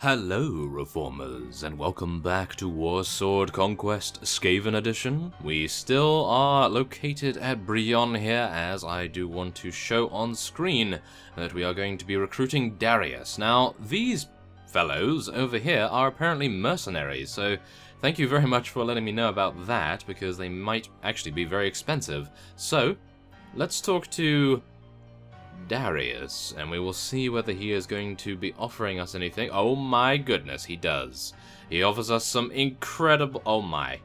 Hello, Reformers, and welcome back to Warsword Conquest Skaven Edition. We still are located at Bretonnia, as I do want to show on screen that we are going to be recruiting Darius. Now, these fellows over here are apparently mercenaries, so thank you very much for letting me know about that, because they might actually be very expensive. So, let's talk to Darius, and we will see whether he is going to be offering us anything. Oh my goodness, he does. He offers us some incredible... Oh my.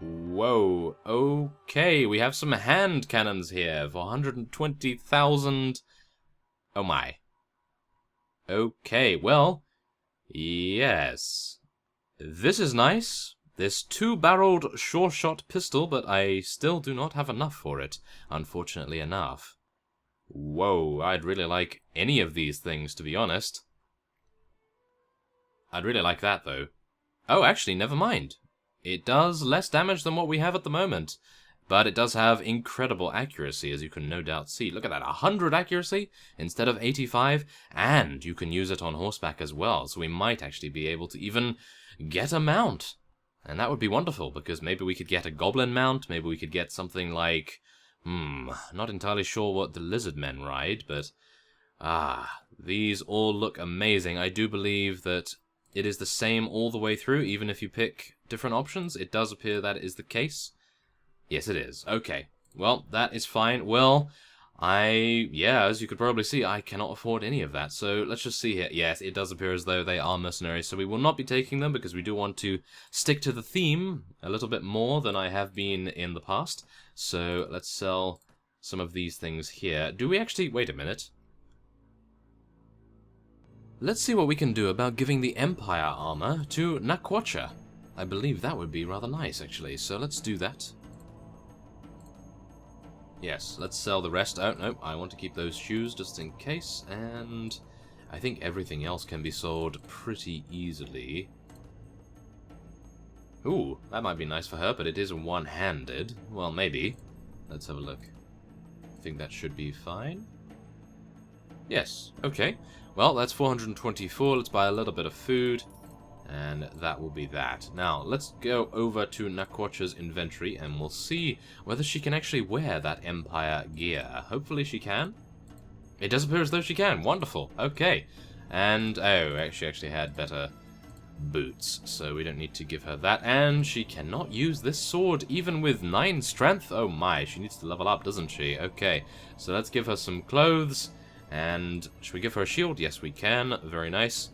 Whoa. Okay, we have some hand cannons here for 120,000. Oh my. Okay, well, yes. This is nice. This two-barreled sure-shot pistol, but I still do not have enough for it, unfortunately enough. Whoa, I'd really like any of these things, to be honest. I'd really like that, though. Oh, actually, never mind. It does less damage than what we have at the moment, but it does have incredible accuracy, as you can no doubt see. Look at that, 100 accuracy instead of 85, and you can use it on horseback as well, so we might actually be able to even get a mount. And that would be wonderful, because maybe we could get a goblin mount, maybe we could get something like... not entirely sure what the Lizardmen ride, but... these all look amazing. I do believe that it is the same all the way through, even if you pick different options. It does appear that is the case. Yes, it is. Okay. Well, that is fine. Well, as you could probably see, I cannot afford any of that. So let's just see here. Yes, it does appear as though they are mercenaries, so we will not be taking them because we do want to stick to the theme a little bit more than I have been in the past. So let's sell some of these things here. Do we actually... Wait a minute. Let's see what we can do about giving the Empire armor to Nakwacha. I believe that would be rather nice, actually. So let's do that. Yes, let's sell the rest. Oh, no, I want to keep those shoes just in case. And I think everything else can be sold pretty easily. Ooh, that might be nice for her, but it is one-handed. Well, maybe. Let's have a look. I think that should be fine. Yes, okay. Well, that's 424. Let's buy a little bit of food. And that will be that. Now, let's go over to Nakwacha's inventory, and we'll see whether she can actually wear that Empire gear. Hopefully she can. It does appear as though she can. Wonderful. Okay. And, oh, she actually had better boots, so we don't need to give her that. And she cannot use this sword, even with 9 strength. Oh my, she needs to level up, doesn't she? Okay, so let's give her some clothes. And should we give her a shield? Yes, we can. Very nice.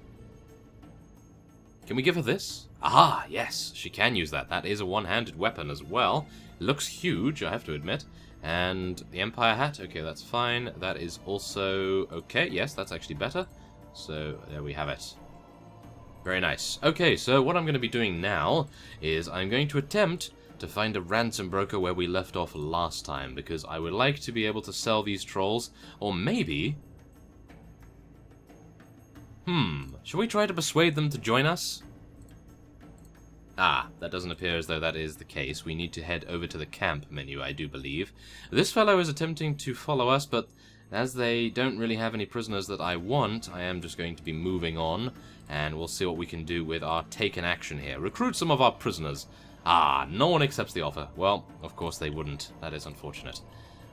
Can we give her this? Aha, yes, she can use that. That is a one-handed weapon as well. Looks huge, I have to admit. And the Empire hat, okay, that's fine. That is also okay. Yes, that's actually better. So there we have it. Very nice. Okay, so what I'm going to be doing now is I'm going to attempt to find a ransom broker where we left off last time, because I would like to be able to sell these trolls, or maybe... should we try to persuade them to join us? Ah, that doesn't appear as though that is the case. We need to head over to the camp menu, I do believe. This fellow is attempting to follow us, but as they don't really have any prisoners that I want, I am just going to be moving on, and we'll see what we can do with our taken action here. Recruit some of our prisoners. Ah, no one accepts the offer. Well, of course they wouldn't. That is unfortunate.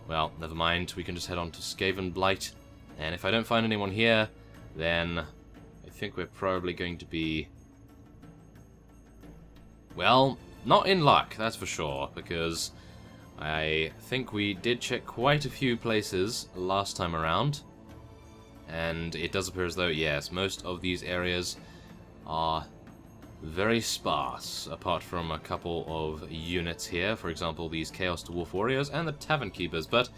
Well, never mind. We can just head on to Skaven Blight, and if I don't find anyone here, then I think we're probably going to be... well, not in luck, that's for sure, because I think we did check quite a few places last time around, and it does appear as though, yes, most of these areas are very sparse, apart from a couple of units here, for example, these Chaos Dwarf Warriors and the Tavern Keepers, but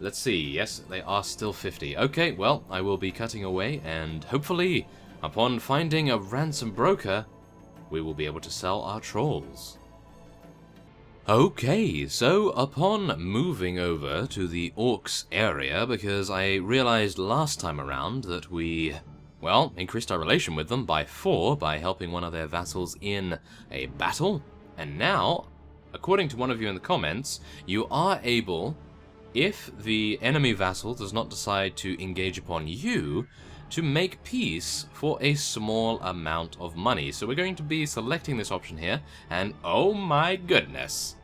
let's see, yes, they are still 50. Okay, well, I will be cutting away, and hopefully, upon finding a ransom broker, we will be able to sell our trolls. Okay, so upon moving over to the orcs area, because I realized last time around that we, well, increased our relation with them by 4 by helping one of their vassals in a battle, and now, according to one of you in the comments, you are able, if the enemy vassal does not decide to engage upon you, to make peace for a small amount of money. So we're going to be selecting this option here, and oh my goodness,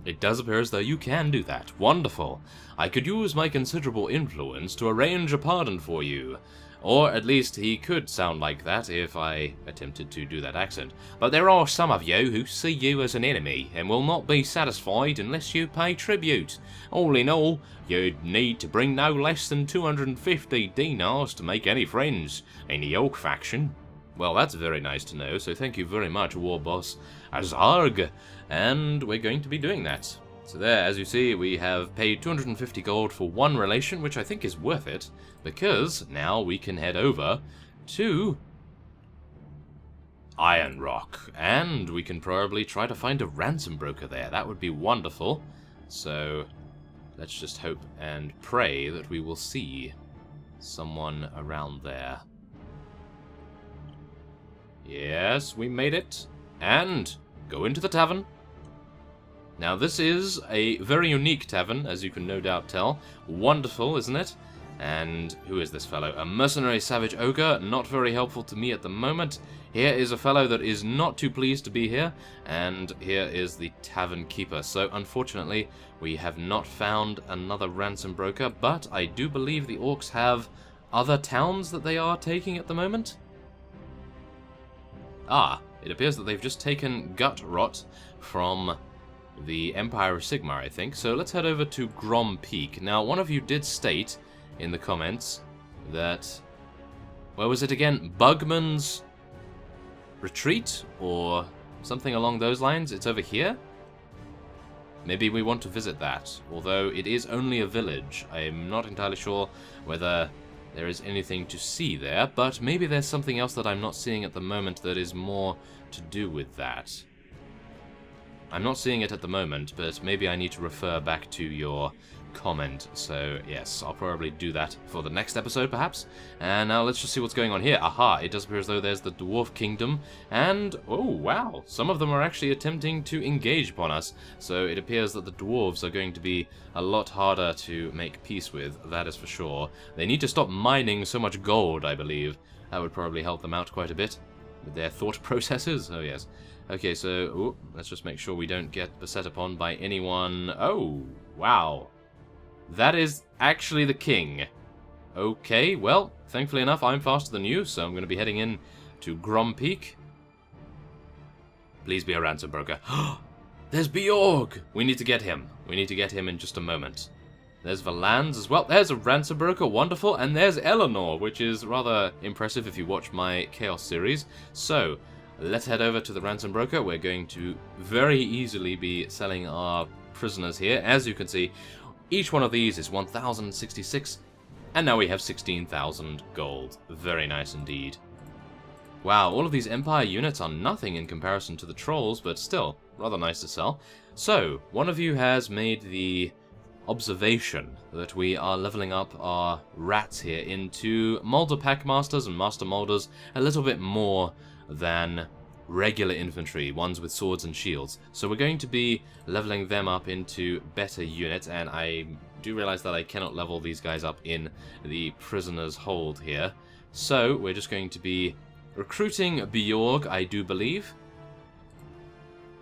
it does appear as though you can do that. Wonderful. I could use my considerable influence to arrange a pardon for you. Or at least he could sound like that if I attempted to do that accent. But there are some of you who see you as an enemy and will not be satisfied unless you pay tribute. All in all, you'd need to bring no less than 250 dinars to make any friends in the orc faction. Well, that's very nice to know, so thank you very much, War Boss Azarg. And we're going to be doing that. So there, as you see, we have paid 250 gold for one relation, which I think is worth it, because now we can head over to Iron Rock, and we can probably try to find a ransom broker there. That would be wonderful. So let's just hope and pray that we will see someone around there. Yes, we made it. And go into the tavern. Now this is a very unique tavern, as you can no doubt tell. Wonderful, isn't it? And who is this fellow? A mercenary savage ogre, not very helpful to me at the moment. Here is a fellow that is not too pleased to be here, and here is the tavern keeper. So unfortunately, we have not found another ransom broker, but I do believe the orcs have other towns that they are taking at the moment. Ah, it appears that they've just taken Gut Rot from the Empire of Sigmar, I think. So let's head over to Grom Peak. Now, one of you did state in the comments that, where was it again? Bugman's Retreat, or something along those lines. It's over here. Maybe we want to visit that, although it is only a village. I'm not entirely sure whether there is anything to see there, but maybe there's something else that I'm not seeing at the moment that is more to do with that. I'm not seeing it at the moment, but maybe I need to refer back to your comment. So yes, I'll probably do that for the next episode, perhaps. And now let's just see what's going on here. Aha, it does appear as though there's the Dwarf Kingdom, and oh wow, some of them are actually attempting to engage upon us. So it appears that the dwarves are going to be a lot harder to make peace with, that is for sure. They need to stop mining so much gold, I believe. That would probably help them out quite a bit with their thought processes. Oh yes. Okay, so let's just make sure we don't get beset upon by anyone. Oh, wow. That is actually the king. Okay, well, thankfully enough, I'm faster than you, so I'm going to be heading in to Grom Peak. Please be a ransom broker. There's Bjorg! We need to get him. We need to get him in just a moment. There's Valans as well. There's a ransom broker, wonderful. And there's Eleanor, which is rather impressive if you watch my Chaos series. So, let's head over to the ransom broker. We're going to very easily be selling our prisoners here. As you can see, each one of these is 1,066, and now we have 16,000 gold. Very nice indeed. Wow, all of these Empire units are nothing in comparison to the trolls, but still, rather nice to sell. So, one of you has made the observation that we are leveling up our rats here into Molder Packmasters and Master Molders a little bit more than regular infantry, ones with swords and shields. So we're going to be leveling them up into better units, and I do realize that I cannot level these guys up in the prisoner's hold here. So we're just going to be recruiting Bjorg, I do believe.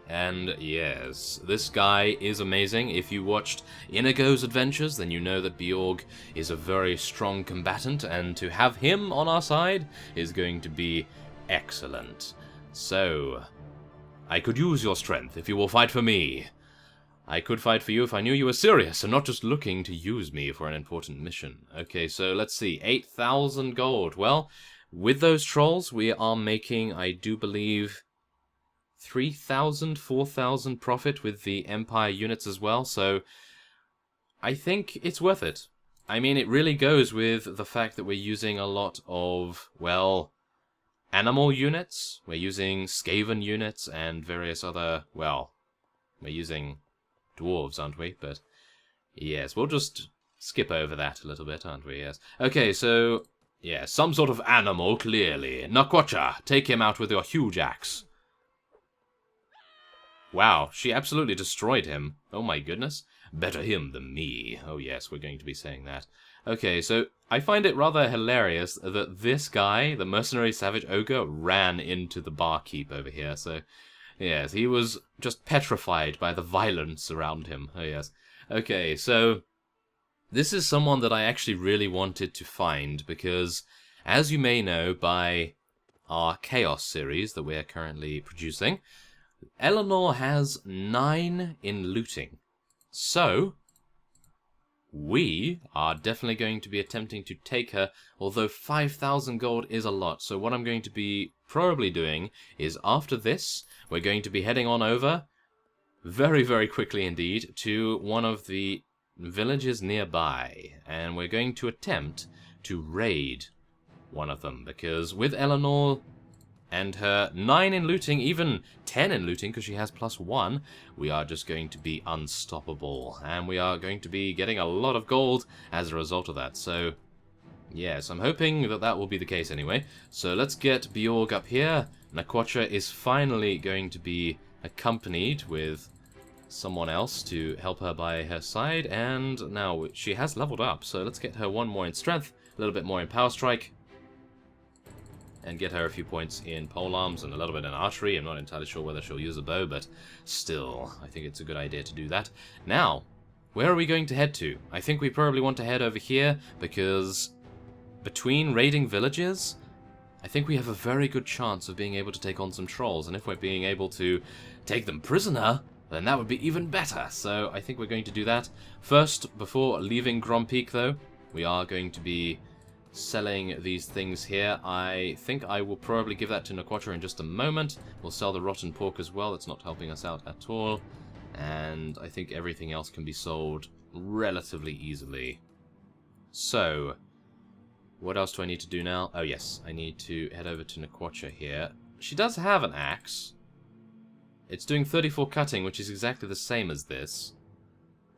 And yes, this guy is amazing. If you watched Inigo's adventures, then you know that Bjorg is a very strong combatant, and to have him on our side is going to be excellent. So, I could use your strength if you will fight for me. I could fight for you if I knew you were serious and not just looking to use me for an important mission. Okay, so let's see, 8,000 gold. Well, with those trolls, we are making, I do believe, 3,000, 4,000 profit with the Empire units as well, so I think it's worth it. I mean, it really goes with the fact that we're using a lot of, well, animal units. We're using Skaven units and various other, well, we're using dwarves, aren't we? But yes, we'll just skip over that a little bit, aren't we? Yes. Okay, so yeah, some sort of animal, clearly. Nakwacha, take him out with your huge axe. Wow, she absolutely destroyed him. Oh my goodness. Better him than me. Oh yes, we're going to be saying that. Okay, so I find it rather hilarious that this guy, the mercenary savage ogre, ran into the barkeep over here. So, yes, he was just petrified by the violence around him. Oh yes. Okay, so this is someone that I actually really wanted to find because, as you may know by our Chaos series that we're currently producing, Eleanor has 9 in looting. So, we are definitely going to be attempting to take her, although 5,000 gold is a lot. So what I'm going to be probably doing is, after this, we're going to be heading on over, very, very quickly indeed, to one of the villages nearby. And we're going to attempt to raid one of them, because with Eleanor and her 9 in looting, even 10 in looting, because she has +1, we are just going to be unstoppable. And we are going to be getting a lot of gold as a result of that. So, yes, I'm hoping that that will be the case anyway. So let's get Bjorg up here. Naquacha is finally going to be accompanied with someone else to help her by her side. And now she has leveled up, so let's get her 1 more in strength, a little bit more in power strike, and get her a few points in polearms and a little bit in archery. I'm not entirely sure whether she'll use a bow, but still, I think it's a good idea to do that. Now, where are we going to head to? I think we probably want to head over here, because between raiding villages, I think we have a very good chance of being able to take on some trolls, and if we're being able to take them prisoner, then that would be even better. So I think we're going to do that. First, before leaving Grom Peak, though, we are going to be selling these things here. I think I will probably give that to Naquacha in just a moment. We'll sell the rotten pork as well. It's not helping us out at all. And I think everything else can be sold relatively easily. So, what else do I need to do now? Oh yes, I need to head over to Naquacha here. She does have an axe. It's doing 34 cutting, which is exactly the same as this.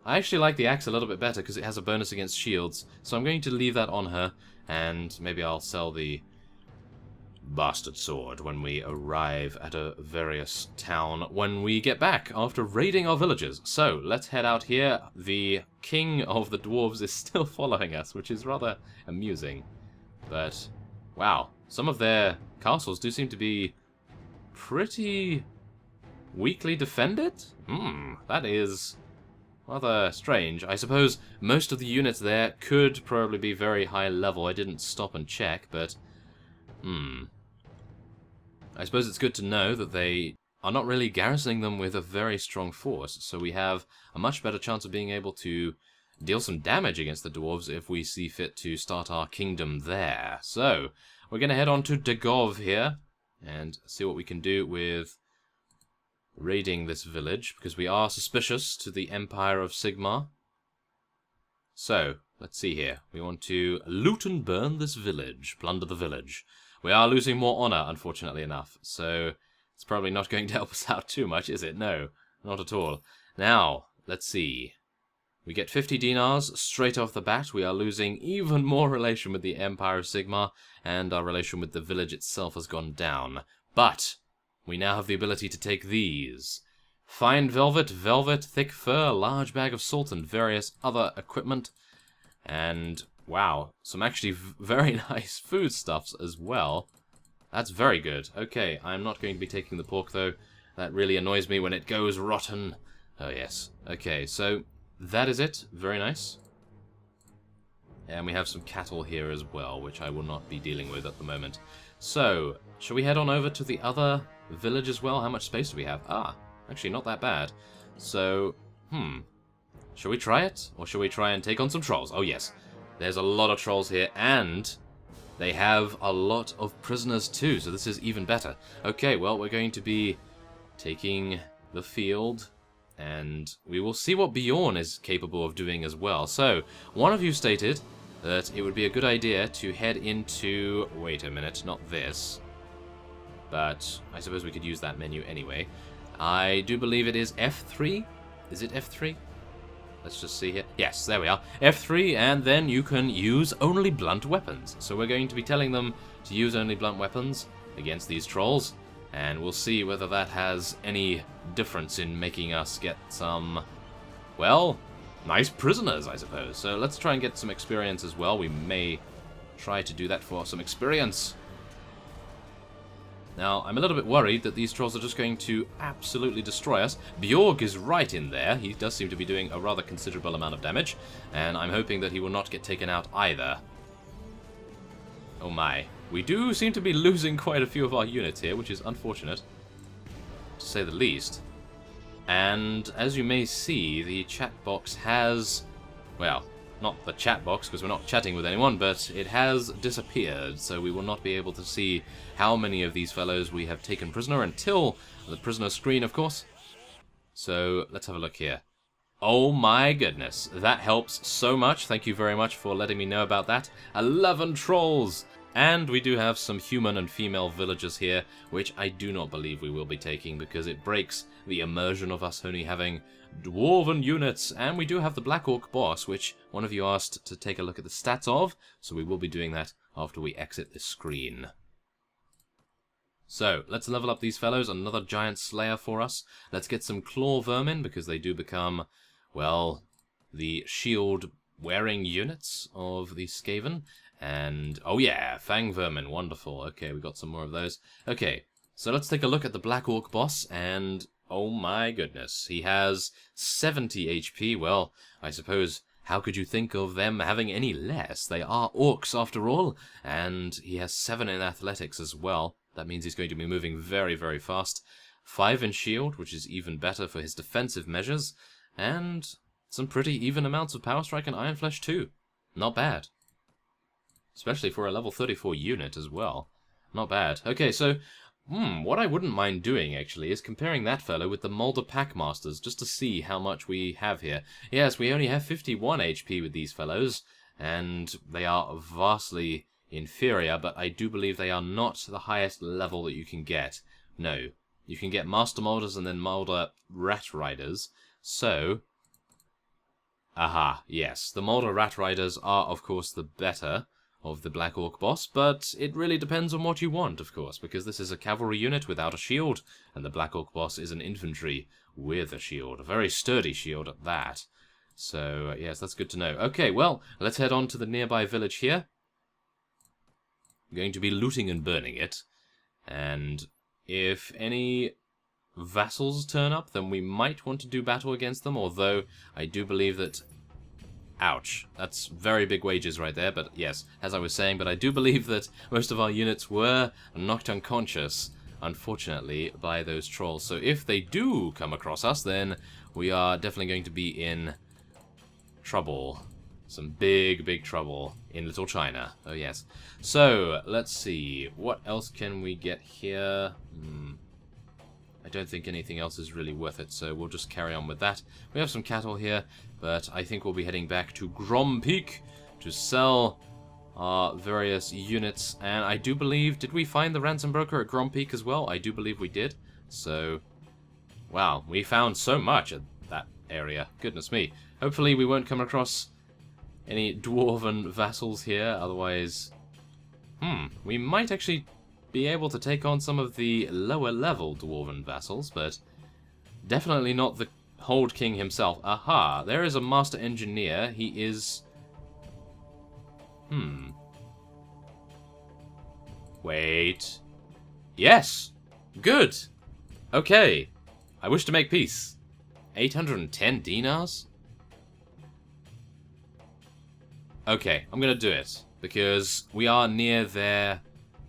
I actually like the axe a little bit better because it has a bonus against shields, so I'm going to leave that on her, and maybe I'll sell the bastard sword when we arrive at a various town when we get back after raiding our villages. So, let's head out here. The king of the dwarves is still following us, which is rather amusing. But, wow, some of their castles do seem to be pretty weakly defended? That is rather strange. I suppose most of the units there could probably be very high level. I didn't stop and check, but I suppose it's good to know that they are not really garrisoning them with a very strong force, so we have a much better chance of being able to deal some damage against the dwarves if we see fit to start our kingdom there. So, we're going to head on to Dagov here and see what we can do with raiding this village, because we are suspicious to the Empire of Sigmar. So, let's see here. We want to loot and burn this village, plunder the village. We are losing more honor, unfortunately enough, so it's probably not going to help us out too much, is it? No, not at all. Now, let's see. We get 50 dinars straight off the bat. We are losing even more relation with the Empire of Sigmar, and our relation with the village itself has gone down. But we now have the ability to take these. Fine velvet, thick fur, large bag of salt, and various other equipment. And, wow, some actually very nice foodstuffs as well. That's very good. Okay, I'm not going to be taking the pork, though. That really annoys me when it goes rotten. Oh, yes. Okay, so that is it. Very nice. And we have some cattle here as well, which I will not be dealing with at the moment. So, shall we head on over to the other village as well? How much space do we have? Ah, actually not that bad. So, shall we try it? Or shall we try and take on some trolls? Oh yes, there's a lot of trolls here, and they have a lot of prisoners too, so this is even better. Okay, well, we're going to be taking the field, and we will see what Bjorn is capable of doing as well. So, one of you stated that it would be a good idea to head into... Wait a minute, not this. But I suppose we could use that menu anyway. I do believe it is F3. Is it F3? Let's just see here. Yes, there we are. F3, and then you can use only blunt weapons. So we're going to be telling them to use only blunt weapons against these trolls. And we'll see whether that has any difference in making us get some, well, nice prisoners, I suppose. So let's try and get some experience as well. We may try to do that for some experience. Now, I'm a little bit worried that these trolls are just going to absolutely destroy us. Bjorg is right in there. He does seem to be doing a rather considerable amount of damage, and I'm hoping that he will not get taken out either. Oh my. We do seem to be losing quite a few of our units here, which is unfortunate, to say the least. And as you may see, the chat box has, well, not the chat box because we're not chatting with anyone, but it has disappeared, so we will not be able to see how many of these fellows we have taken prisoner until the prisoner screen, of course. So let's have a look here. Oh my goodness, that helps so much. Thank you very much for letting me know about that. 11 trolls! And we do have some human and female villagers here, which I do not believe we will be taking because it breaks the immersion of us only having dwarven units. And we do have the Black Orc boss, which one of you asked to take a look at the stats of, so we will be doing that after we exit this screen. So, let's level up these fellows. Another giant slayer for us. Let's get some claw vermin, because they do become, well, the shield-wearing units of the Skaven. And, oh yeah, fang vermin, wonderful. Okay, we got some more of those. Okay, so let's take a look at the Black Orc boss, and oh my goodness, he has 70 HP. Well, I suppose, how could you think of them having any less? They are orcs after all, and he has 7 in athletics as well. That means he's going to be moving very, very fast. 5 in shield, which is even better for his defensive measures, and some pretty even amounts of power strike and iron flesh too. Not bad. Especially for a level 34 unit as well. Not bad. Okay, so, what I wouldn't mind doing, actually, is comparing that fellow with the Mulder Packmasters, just to see how much we have here. Yes, we only have 51 HP with these fellows, and they are vastly inferior, but I do believe they are not the highest level that you can get. No. You can get Master Molders and then Molder Rat Riders, so... Aha, yes. The Molder Rat Riders are, of course, the better of the Black Orc boss, but it really depends on what you want, of course, because this is a cavalry unit without a shield, and the Black Orc boss is an infantry with a shield, a very sturdy shield at that. So, yes, that's good to know. Okay, well, let's head on to the nearby village here. I'm going to be looting and burning it, and if any vassals turn up, then we might want to do battle against them, although I do believe that... Ouch. That's very big wages right there, but yes, as I was saying, but I do believe that most of our units were knocked unconscious, unfortunately, by those trolls. So if they do come across us, then we are definitely going to be in trouble. Some big, big trouble in Little China. Oh yes. So, let's see. What else can we get here? I don't think anything else is really worth it, so we'll just carry on with that. We have some cattle here, but I think we'll be heading back to Grom Peak to sell our various units. And I do believe, did we find the ransom broker at Grom Peak as well? I do believe we did. So, wow, we found so much at that area. Goodness me. Hopefully we won't come across any dwarven vassals here, otherwise... we might actually be able to take on some of the lower level dwarven vassals, but definitely not the Hold King himself. Aha, there is a master engineer. He is... Wait. Yes! Good! Okay. I wish to make peace. 810 dinars? Okay, I'm gonna do it, because we are near their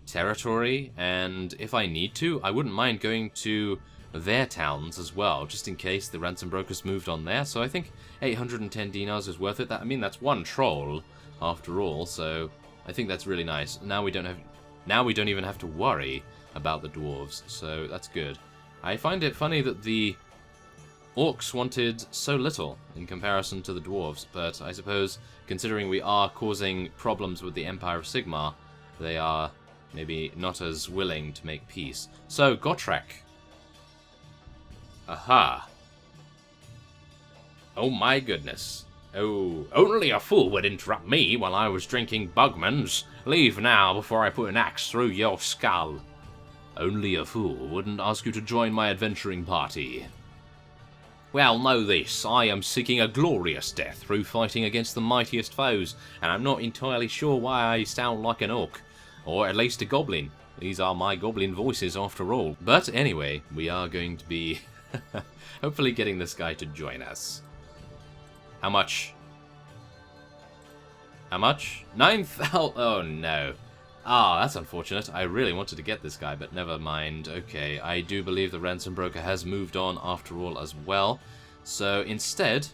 territory, and if I need to, I wouldn't mind going to their towns as well, just in case the ransom brokers moved on there. So I think 810 dinars is worth it. I mean, that's one troll after all, so I think that's really nice. Now we don't even have to worry about the dwarves, so that's good. I find it funny that the orcs wanted so little in comparison to the dwarves, but I suppose considering we are causing problems with the Empire of Sigmar, they are maybe not as willing to make peace. So, Gotrek. Aha. Oh my goodness. Oh, only a fool would interrupt me while I was drinking Bugman's. Leave now before I put an axe through your skull. Only a fool wouldn't ask you to join my adventuring party. Well, know this, I am seeking a glorious death through fighting against the mightiest foes, and I'm not entirely sure why I sound like an orc, or at least a goblin. These are my goblin voices after all. But anyway, we are going to be hopefully getting this guy to join us. How much? How much? 9,000. Oh no. Ah, that's unfortunate. I really wanted to get this guy, but never mind. Okay, I do believe the ransom broker has moved on after all as well. So instead,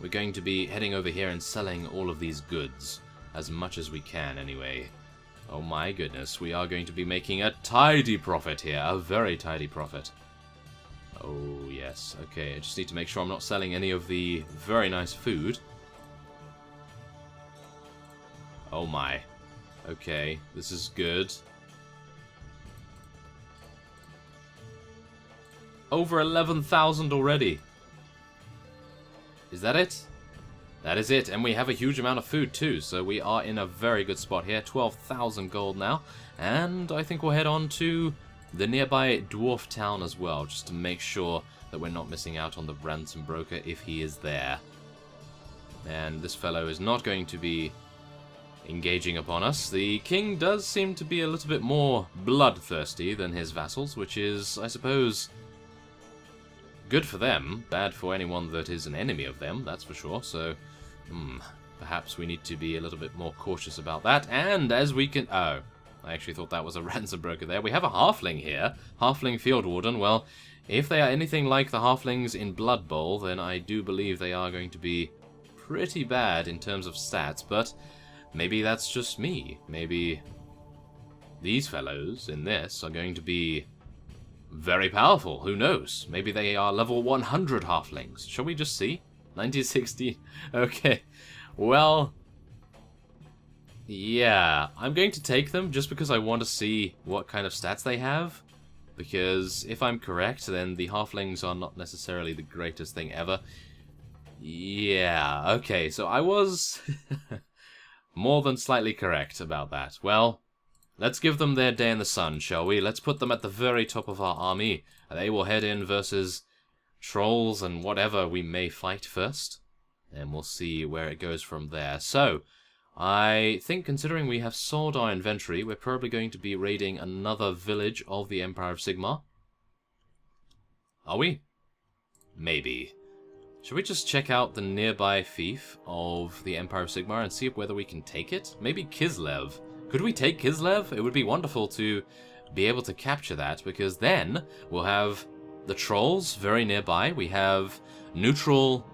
we're going to be heading over here and selling all of these goods. As much as we can, anyway. Oh my goodness, we are going to be making a tidy profit here. A very tidy profit. Oh yes, okay, I just need to make sure I'm not selling any of the very nice food. Oh my. Okay, this is good. Over 11,000 already. Is that it? That is it, and we have a huge amount of food too, so we are in a very good spot here. 12,000 gold now, and I think we'll head on to the nearby dwarf town as well, just to make sure that we're not missing out on the ransom broker if he is there. And this fellow is not going to be engaging upon us. The king does seem to be a little bit more bloodthirsty than his vassals, which is, I suppose, good for them, bad for anyone that is an enemy of them, that's for sure. So, perhaps we need to be a little bit more cautious about that. And as we can... Oh, I actually thought that was a ransom broker there. We have a halfling here, halfling field warden. Well, if they are anything like the halflings in Blood Bowl, then I do believe they are going to be pretty bad in terms of stats, but maybe that's just me. Maybe these fellows in this are going to be very powerful. Who knows? Maybe they are level 100 halflings. Shall we just see? 1960. Okay. Well, yeah. I'm going to take them just because I want to see what kind of stats they have. Because if I'm correct, then the halflings are not necessarily the greatest thing ever. Yeah. Okay, so I was more than slightly correct about that. Well, let's give them their day in the sun, shall we? Let's put them at the very top of our army. They will head in versus trolls and whatever we may fight first. And we'll see where it goes from there. So, I think considering we have sold our inventory, we're probably going to be raiding another village of the Empire of Sigmar. Are we? Maybe. Should we just check out the nearby fief of the Empire of Sigmar and see whether we can take it? Maybe Kislev. Could we take Kislev? It would be wonderful to be able to capture that, because then we'll have the trolls very nearby. We have neutral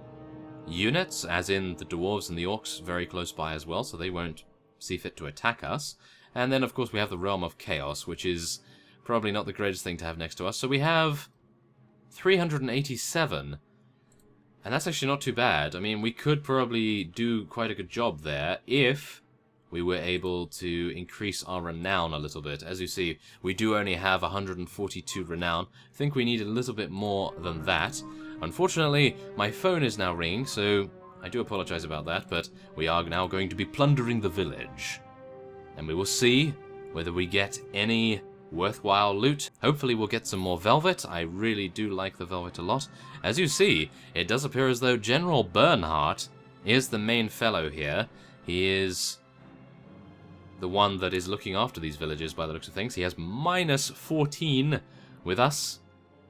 units, as in the dwarves and the orcs, very close by as well, so they won't see fit to attack us. And then, of course, we have the Realm of Chaos, which is probably not the greatest thing to have next to us. So we have 387. And that's actually not too bad. I mean, we could probably do quite a good job there if we were able to increase our renown a little bit. As you see, we do only have 142 renown. I think we need a little bit more than that. Unfortunately, my phone is now ringing, so I do apologize about that, but we are now going to be plundering the village. And we will see whether we get any worthwhile loot. Hopefully we'll get some more velvet. I really do like the velvet a lot. As you see, it does appear as though General Bernhardt is the main fellow here. He is the one that is looking after these villages by the looks of things. He has -14 with us,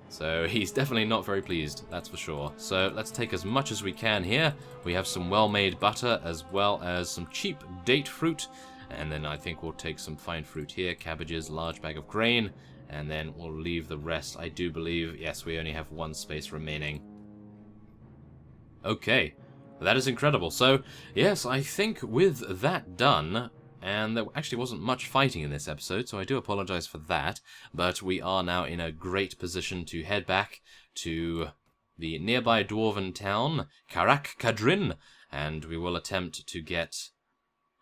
so he's definitely not very pleased, that's for sure. So let's take as much as we can here. We have some well-made butter as well as some cheap date fruit. And then I think we'll take some fine fruit here, cabbages, large bag of grain, and then we'll leave the rest. I do believe, yes, we only have one space remaining. Okay, that is incredible. So, yes, I think with that done, and there actually wasn't much fighting in this episode, so I do apologize for that, but we are now in a great position to head back to the nearby dwarven town, Karak Kadrin, and we will attempt to get...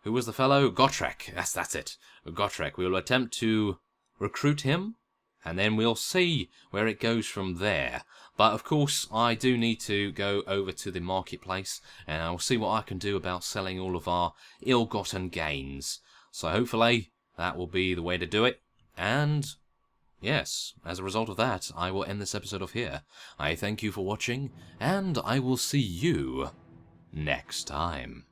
Who was the fellow? Gotrek. Yes, that's it. Gotrek. We will attempt to recruit him, and then we'll see where it goes from there. But, of course, I do need to go over to the marketplace, and I'll see what I can do about selling all of our ill-gotten gains. So, hopefully, that will be the way to do it. And yes, as a result of that, I will end this episode off here. I thank you for watching, and I will see you next time.